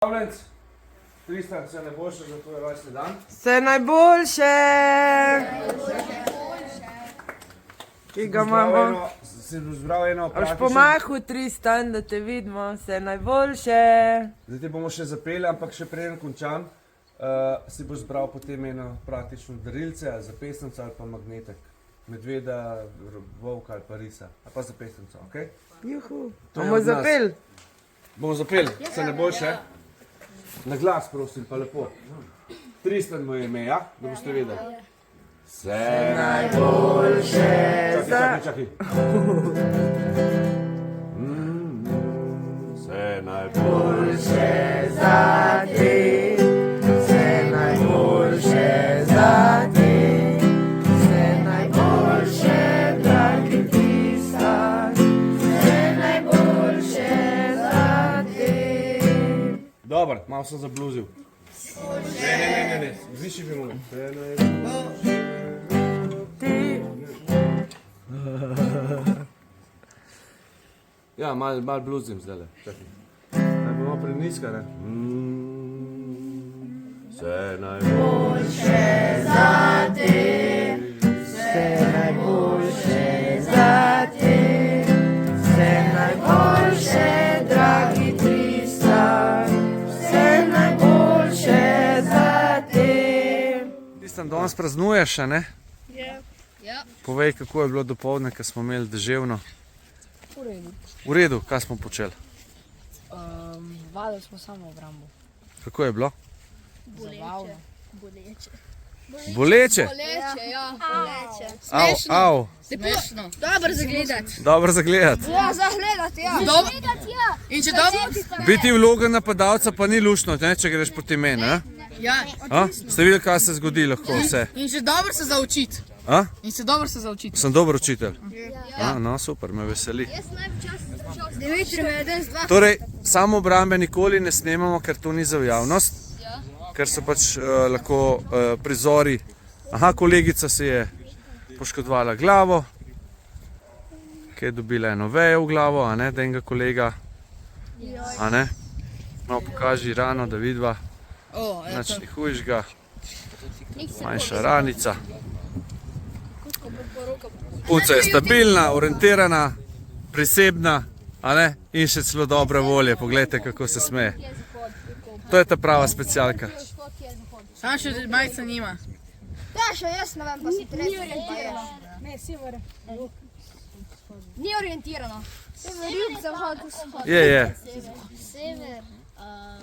Pavlenc, Tristan, vse najboljše za tvoj rojstni dan. Vse najboljše! Ki ga imamo. Si zbral eno praktično. Boš pomahal, Tristan, da te vidimo. Vse najboljše! Zdaj te bomo še zapeli, ampak še preden končam, si boš zbral potem eno praktično darilce, za pesnico ali pa magnetek. Medveda, volka ali pa risa. Ali pa za pesnico, okej? Juhu. Bomo zapeli? Bomo zapeli, vse najboljše. Na glas, prosim, pa lepo. Tristan mu je ime, ja? Da boste vedeli. Vse najboljše za... Čakaj. Vse najboljše za te, vse najboljše za te, vse najboljše, dragi Tristan, vse najboljše za te. Dobar, malo sem zabluzil. Ne, zviši bi mogo. Vse najboljše Ti. Ja, mal bluzim zdajle. Čakaj. Naj bomo preniska, ne? Vse najboljše za te, vse najboljše za te, vse najboljše, dragi Tristan, vse najboljše za te. Tristan, danes praznuješ, a ne? Ja. Povej, kako je bilo dopoldne, ko smo imeli deževno. V redu. V redu, kaj smo počeli? Vadili smo samo obrambo. Kako je bilo? Zabavno. Boleče? Boleče, ja. Boleče. Smešno. Au. Smešno. Dobro za gledati. Dobro za gledati. Ja, za gledati, ja. Dobro. In če dobro? Biti vloga napadalca pa ni luštno, ne, če greš proti meni, ne? Ja. A? Ste videli, kaj se zgodi lahko vse? In še dobro se zaučiti. A? In se dobro se zaučiti. Sem dober učitelj? A, no, super, me veseli. Dimitri me je des dva. Torej, samo obrambe nikoli ne snemamo, ker to ni za javnost. Ker so pač lahko prizori. Aha, kolegica se je poškodovala glavo, ki je dobila eno vejo v glavo, a ne, da enega kolega. A ne? Malo pokaži rano, da vidva. Nič ni hujšega. Manjša ranica. Punca je stabilna, orientirana, prisebna, a ne? In še celo dobre volje. Poglejte, kako se smeje. To je ta prava specialka. Samo še majica nima. Da, še jaz ne vem, pa si treba. Ni orientirano. Ne, Sever. Ni orientirano. Sever, jug, zahod, vzhod. Je. Sever.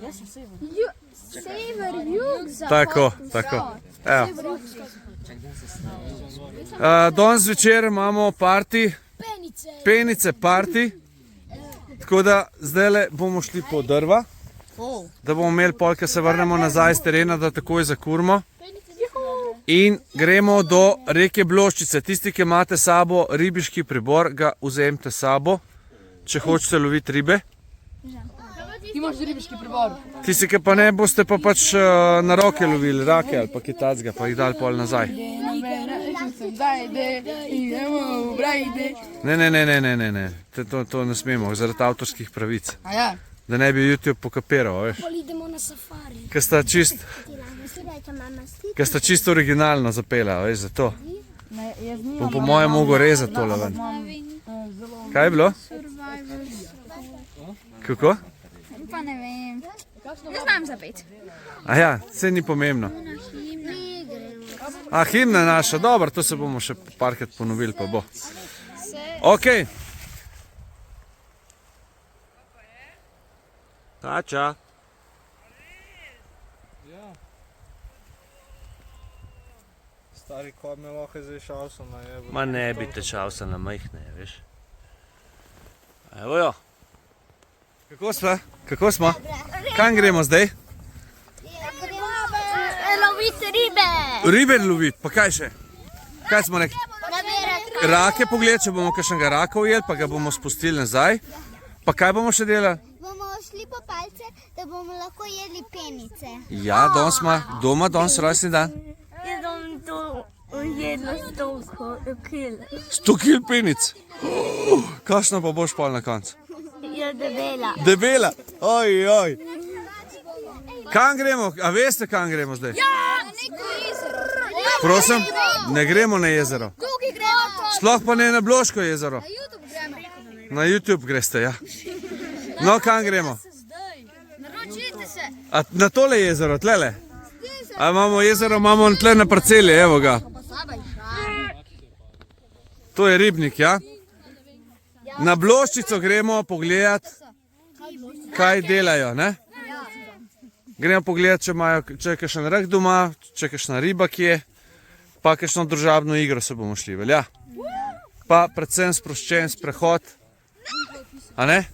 Jaz sem Sever. Sever, jug, zahod, Tako. Evo. Danes zvečer imamo party, penice party, tako da zdajle bomo šli po drva, da bomo imeli pol, ko se vrnemo nazaj z terena, da takoj zakurimo. In gremo do reke Bloščice. Tisti, ki imate sabo ribiški pribor, ga vzemite sabo, če hočete loviti ribe. Ti imaš ribiški pribor. Tisti, ki pa ne, boste pa pač na roke lovili, rake ali pa kitacga, pa jih dali pol nazaj. Ne. To ne smemo, zaradi avtorskih pravic. A ja. Da ne bi YouTube pokapiral, veš. Idemo na safari. Ker sta čisto originalno zapela, veš, zato. Bom po mojem mogel rezati tole ven. Kaj je bilo? Kako? Pa ne vem. Ne znam zapeti. Aja, vse ni pomembno. A, himna naša, dobro, to se bomo še parkrat ponovili, pa bo. Okej. Tača. Stari, ko me lahko zdaj šalsana je. Ma ne bi te šalsana majhne, veš. Evo jo. Kako smo? Kam gremo zdaj? Loviti ribe. Ribe loviti, pa kaj še? Kaj smo rekli? Rake pogledati, če bomo kakšnega raka ujeli, pa ga bomo spustili nazaj. Pa kaj bomo še delali? Bomo šli po palce, da bomo lahko jedli penice. Ja, danes ima doma, danes rojstni dan. Jaz bom to jedla 100 kil. 100 kil penic. Kakšno pa boš pol na koncu? Je debela. Debela? Oj. Kam gremo? A veste, kam gremo zdaj? Na neko jezero. Prosim, ne gremo na jezero. Tukaj gremo. Sploh pa ne na Bloško jezero. Na YouTube gremo. Na YouTube greste, ja. No, kam gremo? Naročite se. A na tole jezero, tlele? A imamo jezero, imamo tle na parceli, evo ga. To je ribnik, ja? Na Bloščico gremo pogledat, kaj delajo, ne? Gremo pogledat, če je kakšen rek doma, če je kakšna riba kje, pa kakšno družabno igro se bomo šli, velja? Pa predvsem sproščen sprehod, a ne?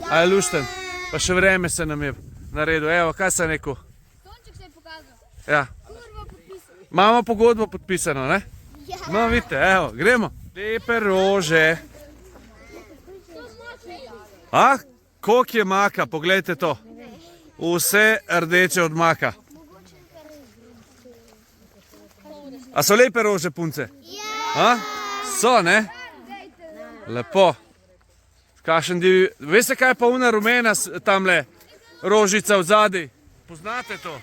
A je lušten? Pa še vreme se nam je naredil, evo, kaj se je rekel? Tonček se je pokazal. Ja. Kurva podpisal. Imamo pogodbo podpisano, ne? No, vidite, evo, gremo. Lepe rože. Ah, koliko je maka, poglejte to. Vse rdeče od maka. A so lepe rože, punce? A? So, ne? Lepo. Kakšen divi... Veste, kaj je pa una rumena tamle rožica v zadaj? Poznate to?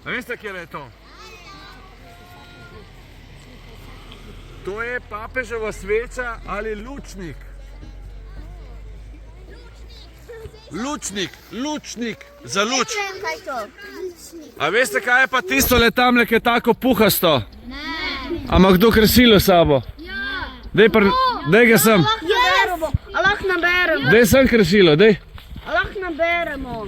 A veste, kje je to? To je papeževa sveča ali lučnik. Lučnik, za luč. Kaj to? A veste, kaj je pa tisto le tamle, ki je tako puhasto? Ne. A ima kdo kresilo s sabo? Ja. Dej ga sem. Lahko naberemo. Dej sem kresilo, dej. Lahko naberemo.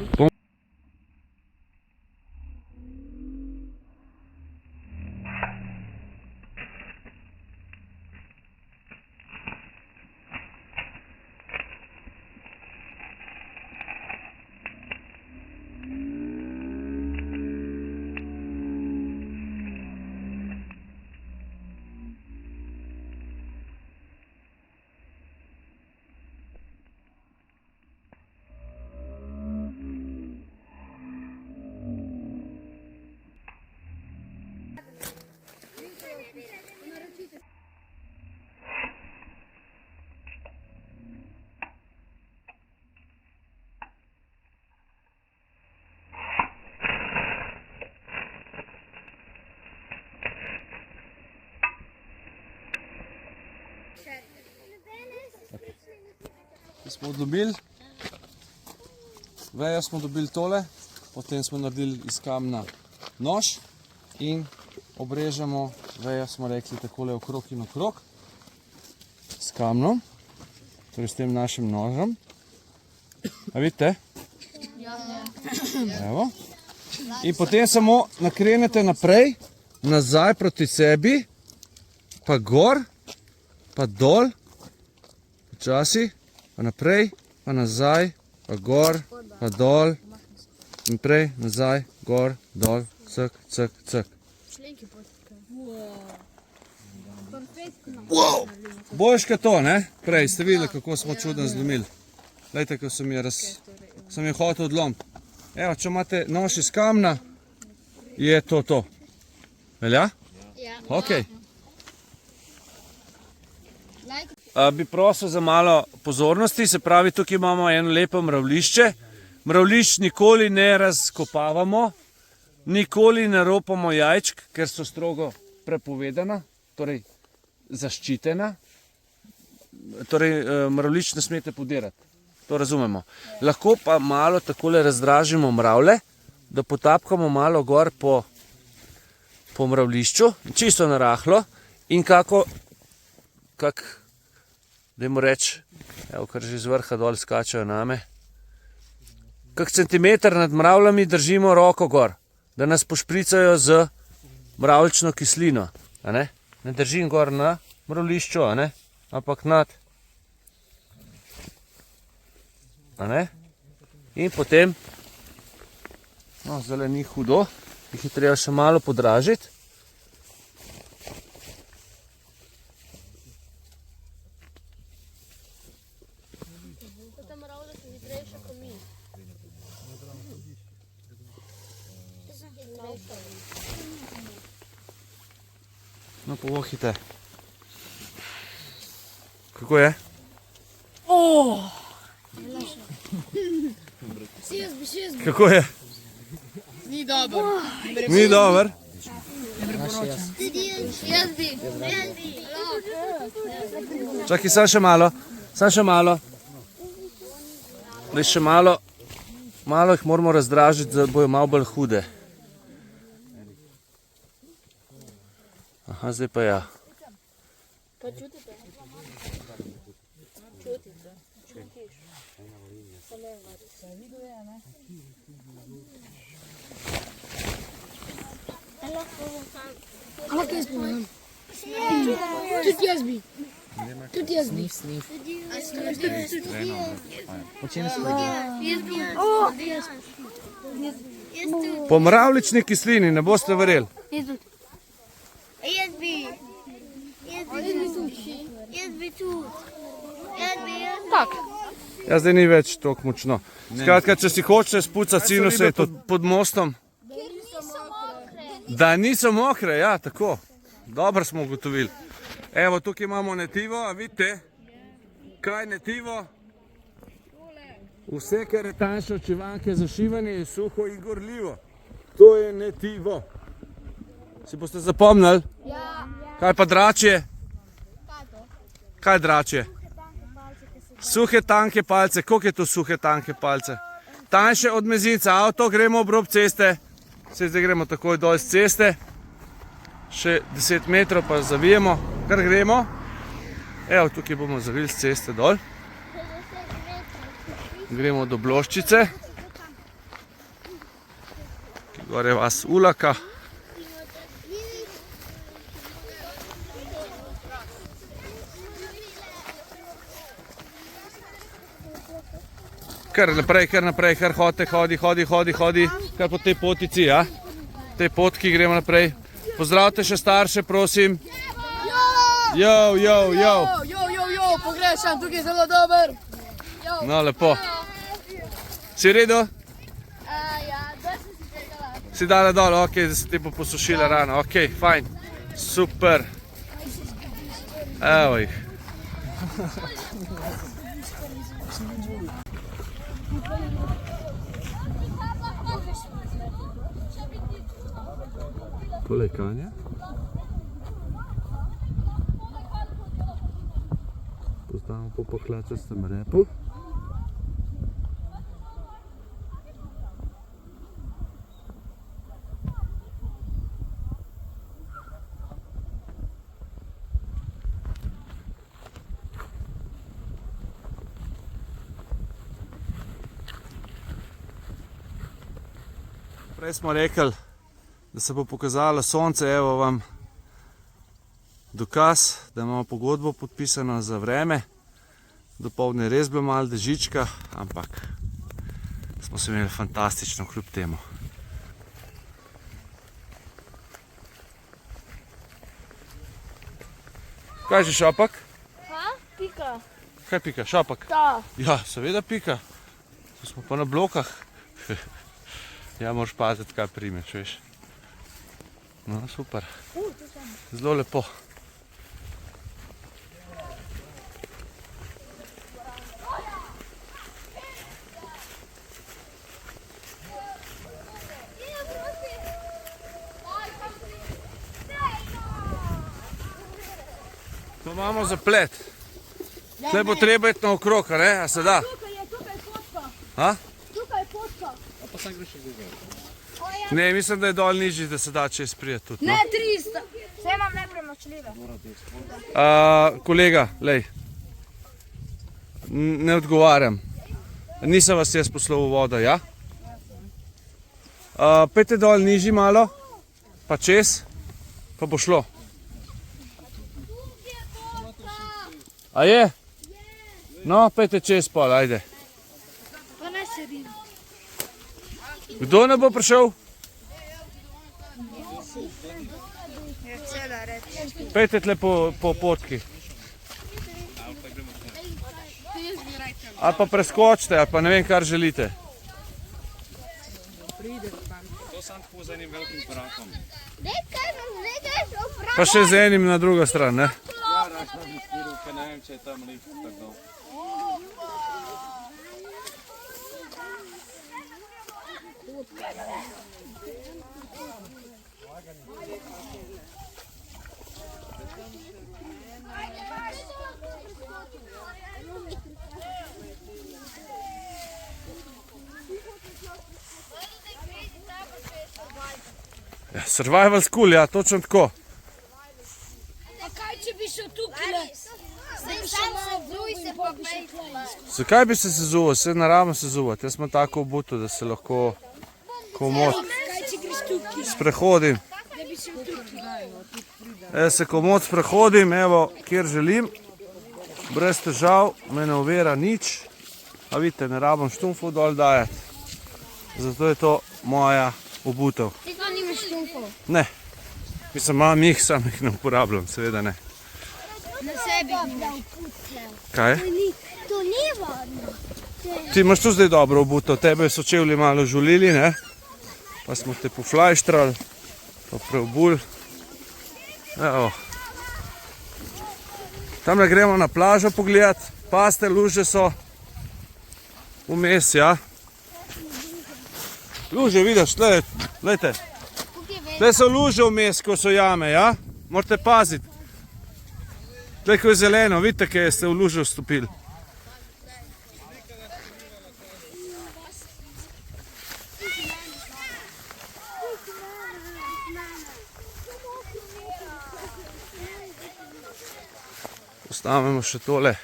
Smo dobili, vejo smo dobili tole, potem smo naredili iz kamna nož in obrežemo vejo, smo rekli, takole okrog in okrog s kamnom, torej s tem našim nožem. A vidite? Evo. In potem samo nakrenete naprej, nazaj proti sebi, pa gor, pa dol, počasi. Pa naprej, pa nazaj, pa gor, pa dol, naprej, nazaj, gor, dol, cek, cek, cek. Boljška to, ne? Prej ste videli, kako smo čudno zlomili. Glejte, ko sem jo hotel odlomiti. Evo, če imate nož iz kamna, je to. Velja? Ja. Ok. Bi prosil za malo pozornosti, se pravi, tukaj imamo eno lepo mravljišče. Mravljišč nikoli ne razkopavamo, nikoli ne ropamo jajčk, ker so strogo prepovedana, torej zaščitena. Torej mravljišč ne smete podirati, to razumemo. Lahko pa malo takole razdražimo mravlje, da potapkamo malo gor po mravljišču, čisto narahlo in dajmo reči, evo, kar že iz vrha dol skačajo name. Kak centimeter nad mravljami držimo roko gor, da nas pošpricajo z mravljično kislino. A ne? Ne držim gor na mravljišču, a ne? Ampak nad. A ne? In potem, no, zdaj ni hudo, jih je treba še malo podražiti. No, povohite. Kako je? Kako je? Ni dobro. Ni dober. Jaz bi. Čakaj, samo še malo. Daj še malo jih moramo razdražiti, da bojo malo bolj hude. Aha, zdaj pa ja. Ampak jaz povem. Tudi jaz bi. Tudi jaz bi. Po mravljični kislini, ne boste verjeli. Jaz bi. Jaz bi tudi. Ja, zdaj ni več toliko močno. Skratka, če si hočete spucati sinuse pod mostom, da niso mokre, ja, tako. Dobro smo ugotovili. Evo, tukaj imamo netivo, a vidite, kaj je netivo? Vse, kar je tanjše od čivanke za šivanje, je suho in gorljivo. To je netivo. Si boste zapomnili? Ja. Kaj pa dračje? Kaj je dračje? Suhe, tanke palce. Koliko je to suhe, tanke palce? Tanjše od mezinca. Avto, gremo ob rob ceste. Zdaj gremo takoj dol z ceste. Še 10 metrov pa zavijemo. Kar gremo. Evo, tukaj bomo zavili z ceste dol. Gremo do Bloščice. Gor je vas Ulaka. Kar naprej, kar hodi, kar po tej potici, ja? Tej potki gremo naprej. Pozdravite še starše, prosim. Jo, pogrešam, tukaj je zelo dober. No, lepo. Si v redu? Si dala dol, ok, da se ti bo posušila rana, ok, fajn. Super. Evo jih. Tole je Kanja. Poznamo po pohlačastem repu. Prej smo rekli, da se bo pokazalo sonce, evo vam dokaz, da imamo pogodbo podpisano za vreme. Dopoldne je res bilo malo dežička, ampak smo se imeli fantastično kljub temu. Kaj že šapak? Pika. Kaj pika? Šapak? Da. Ja, seveda pika. Tu smo pa na blokah. Ja, moraš paziti, kaj primeš, veš. No, super. Zelo lepo. Tu imamo zaplet. Tle bo treba iti naokrog, a ne? A se da? Tukaj je potka. A? Tukaj je potka. Ne, mislim, da je dol nižji, da se da čez prijeti tudi. Ne, 300. Vse imam nepremačljive. Kolega, lej. Ne odgovarjam. Nisem vas jaz poslal v vodo, ja? Pejte dol nižji malo, pa čez, pa bo šlo. A je? No, pejte čez pol, ajde. Pa ne sedim. Kdo ne bo prišel? Pejte tle po potki. Ali pa preskočite, ali pa ne vem, kar želite. To sam tako z enim velikim korakom. Pa še z enim na drugo stran, ne? Ja, raš na bispiru, ker ne vem, če je tam lift tako. Ja, survival school, ja, točno tako. A kaj, če bi šel tukaj? Zdaj bi šel malo vluj se pa bi šel tukaj. Zakaj bi se sezuval? Se naravno sezuvati. Jaz sem tako obuto, da se lahko komod Kaj, če greš tukaj? sprehodim. Da bi šel tukaj. Jaz se komod sprehodim, evo, kjer želim. Brez težav, me ne ovira nič. A vidite, ne rabim štumfov dol dajati. Zato je to moja obutev. Ti pa nimaš štumfov. Ne, mislim, imam jih, sam jih ne uporabljam, seveda ne. Na sebi nimaš. Kaj? To ni vodno. Ti imaš tu zdaj dobro obutev, tebe so čevlji malo žulili, ne? Pa smo te poflajštrali, pa preobuli. Evo. Tamle gremo na plažo pogledat, paste, luže so vmes, ja. Luže, vidiš, gledajte. Tle so luže vmes, ko so jame, ja? Morate paziti. Tle, ko je zeleno, vidite, kaj ste v lužo vstopili. Postavimo še tole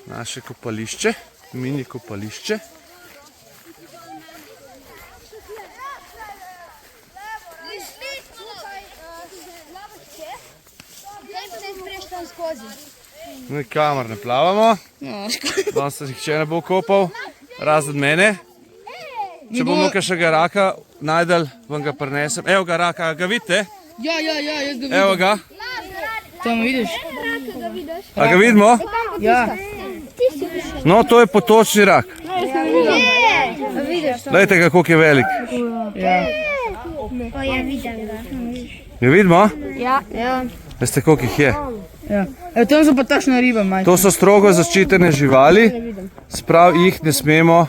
naše kopališče, mini kopališče. No, kamor ne plavamo, danes se nihče ne bo kopal, razen mene. Če bomo kakšnega raka najdel, vam ga prinesem. Evo ga raka, ga vidite? Ja, jaz ga vidim. Evo ga. Tam vidiš? A ga vidimo? Ja. No, to je potočni rak. Glejte ga, koliko je velik. O, ja vidim ga. Ga vidimo? Ja. Veste, koliko jih je? Ja. Evo, tam so pa tašna riba, majka. To so strogo zaščitene živali, sprav jih ne smemo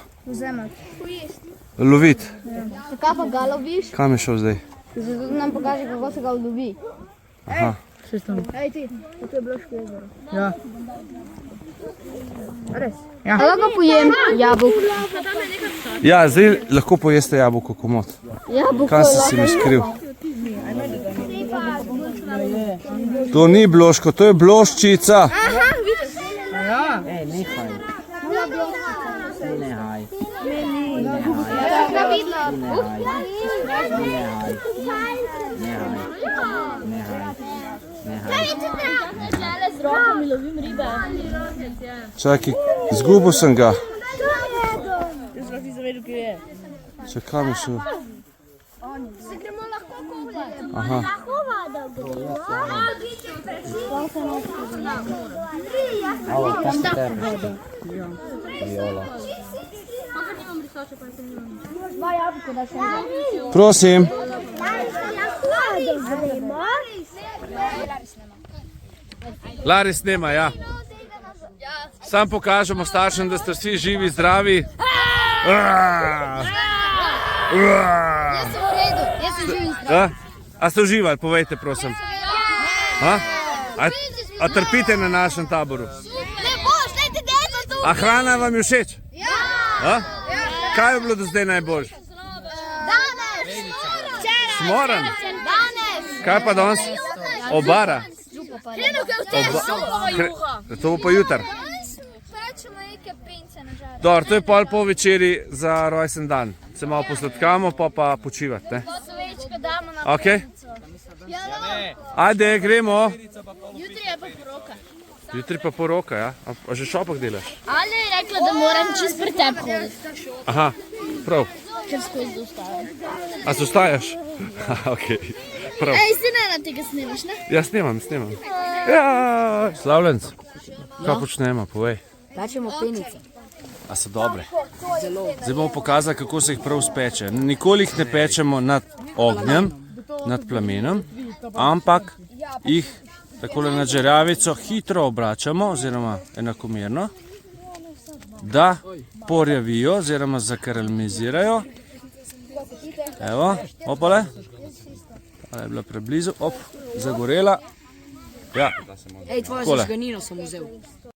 loviti. Zakaj pa ga loviš? Kam je šel zdaj? Zato nam pokaže, kako se ga lovi. Aha. Ej ti, to je Bloško jezero. Ja. Res? Ja. A lahko pojem jabolk? Ja, zdaj lahko pojeste jabolko komot. Jabolko Kam si mi skril? To ni bloško, to je bloščica. Čakaj, izgubil sem ga. Če kam je šel? Se gremo lahko kovljati. Aha. Prosim. Lari snema, ja. Sam pokažemo staršem, da ste vsi živi, zdravi. Jaz sem v redu, jaz sem živ in zdrav. A ste uživali, povejte prosim. A trpite na našem taboru? Ne boš, ne ti deco tu. A hrana vam je všeč? Ja. Kaj je bilo do zdaj najboljše? Danes. Smoran? Danes. Kaj pa danes? Obara? Hrenovke v tem supova juha. To bo pa jutr. Prečemo neke pince na žar. Dobro, to je pol po večeri za rojsten dan. Se malo posladkamo, pa počivati, ne? To so večko damo na Ok? Ajde, gremo. Jutri je pa poroka. Jutri pa poroka, ja? A že šopak delaš? Ali je rekla, da moram čist pri tebi hoditi. Aha, prav. Ker skozi dostavim. A se ostajaš? Ok, prav. Ej, si ne na tega snemaš, ne? Ja, snemam. Ja, Slavljenc, kaj počnemo, povej. Pečemo penice. A so dobre? Zdaj bomo pokazali, kako se jih prav speče. Nikoli jih ne pečemo nad ognjem, nad plamenom, ampak jih takole na žerjavico hitro obračamo, oziroma enakomerno, da porjavijo oziroma zakaramizirajo Evo, opale. Ta je bila preblizu, op, zagorela. Ja, Ej, tvojo Takole. žganino sem vzel.